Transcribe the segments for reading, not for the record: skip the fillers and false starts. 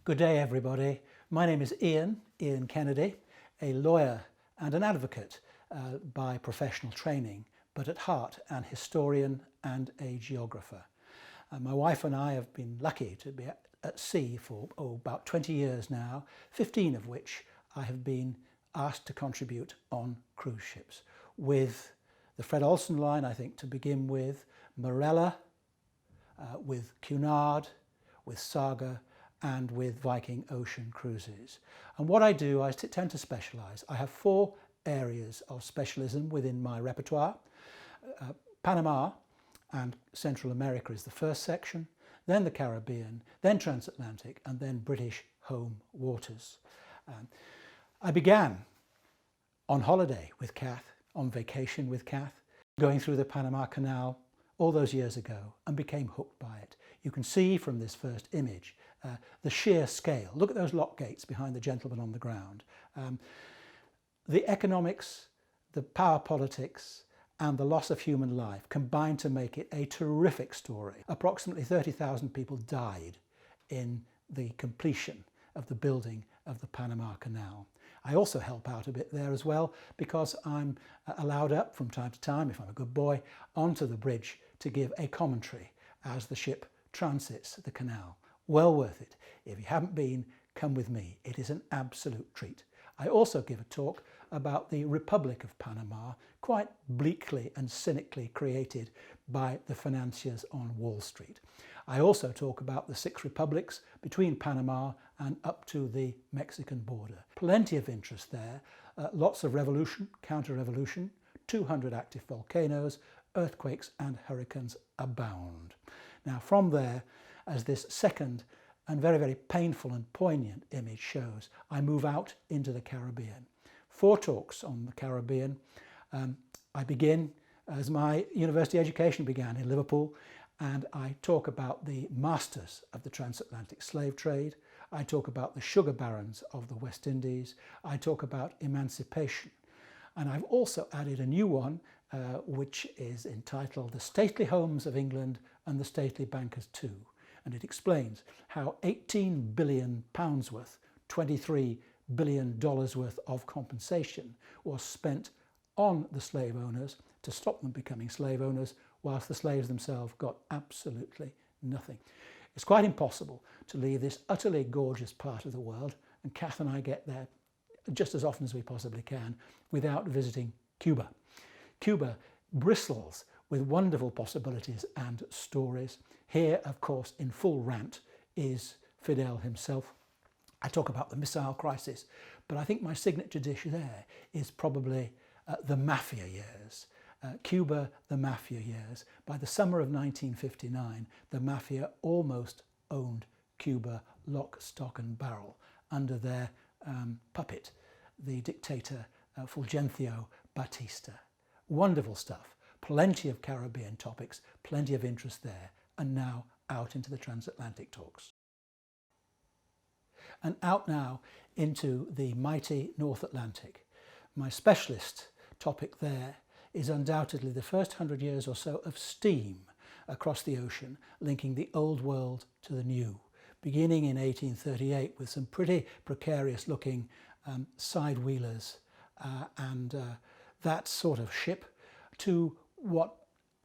Good day, everybody. My name is Iain Kennedy, a lawyer and an advocate by professional training, but at heart an historian and a geographer. My wife and I have been lucky to be at sea for about 20 years now, 15 of which I have been asked to contribute on cruise ships, with the Fred Olsen line, I think, to begin with, Marella, with Cunard, with Saga, and with Viking Ocean cruises. And what I do, I tend to specialise. I have 4 areas of specialism within my repertoire. Panama and Central America is the first section, then the Caribbean, then transatlantic, and then British home waters. I began on holiday with Kath, on vacation with Kath, going through the Panama Canal all those years ago, and became hooked by it. You can see from this first image the sheer scale. Look at those lock gates behind the gentleman on the ground. The economics, the power politics, and the loss of human life combined to make it a terrific story. Approximately 30,000 people died in the completion of the building of the Panama Canal. I also help out a bit there as well, because I'm allowed up from time to time, if I'm a good boy, onto the bridge to give a commentary as the ship transits the canal. Well worth it. If you haven't been, come with me. It is an absolute treat. I also give a talk about the Republic of Panama, quite bleakly and cynically created by the financiers on Wall Street. I also talk about the 6 republics between Panama and up to the Mexican border. Plenty of interest there, lots of revolution, counter-revolution, 200 active volcanoes, earthquakes and hurricanes abound. Now from there, as this second and very, very painful and poignant image shows, I move out into the Caribbean. 4 talks on the Caribbean. I begin as my university education began in Liverpool, and I talk about the masters of the transatlantic slave trade. I talk about the sugar barons of the West Indies. I talk about emancipation. And I've also added a new one, which is entitled The Stately Homes of England and the Stately Bankers Too. And it explains how £18 billion worth, $23 billion worth of compensation was spent on the slave owners to stop them becoming slave owners, whilst the slaves themselves got absolutely nothing. It's quite impossible to leave this utterly gorgeous part of the world, and Kath and I get there just as often as we possibly can, without visiting Cuba. Cuba bristles with wonderful possibilities and stories. Here, of course, in full rant is Fidel himself. I talk about the missile crisis, but I think my signature dish there is probably the mafia years. Cuba, the mafia years. By the summer of 1959, the mafia almost owned Cuba lock, stock and barrel under their puppet, the dictator Fulgencio Batista. Wonderful stuff. Plenty of Caribbean topics, plenty of interest there, and now out into the transatlantic talks. And out now into the mighty North Atlantic. My specialist topic there is undoubtedly the first 100 years or so of steam across the ocean, linking the old world to the new, beginning in 1838 with some pretty precarious looking side wheelers and that sort of ship, to what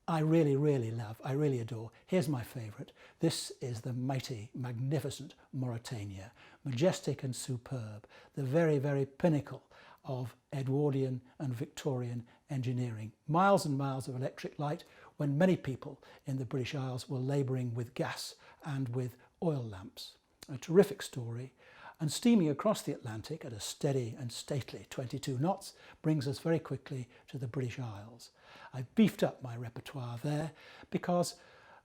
I really, really love, I really adore. Here's my favourite. This is the mighty, magnificent Mauretania, majestic and superb, the very, very pinnacle of Edwardian and Victorian engineering. Miles and miles of electric light when many people in the British Isles were labouring with gas and with oil lamps. A terrific story. And steaming across the Atlantic at a steady and stately 22 knots brings us very quickly to the British Isles. I beefed up my repertoire there because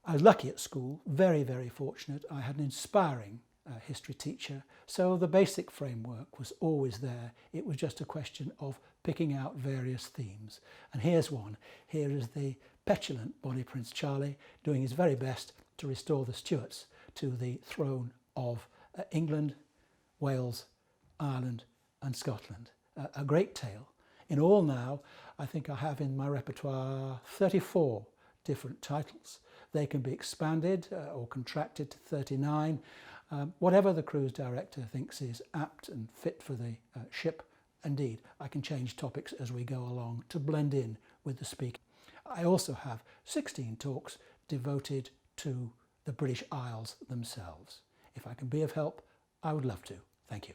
I was lucky at school, very, very fortunate. I had an inspiring history teacher, so the basic framework was always there. It was just a question of picking out various themes. And here's one. Here is the petulant Bonnie Prince Charlie doing his very best to restore the Stuarts to the throne of England, Wales, Ireland and Scotland. A great tale. In all now, I think I have in my repertoire 34 different titles. They can be expanded or contracted to 39. Whatever the cruise director thinks is apt and fit for the ship, indeed, I can change topics as we go along to blend in with the speaker. I also have 16 talks devoted to the British Isles themselves. If I can be of help, I would love to. Thank you.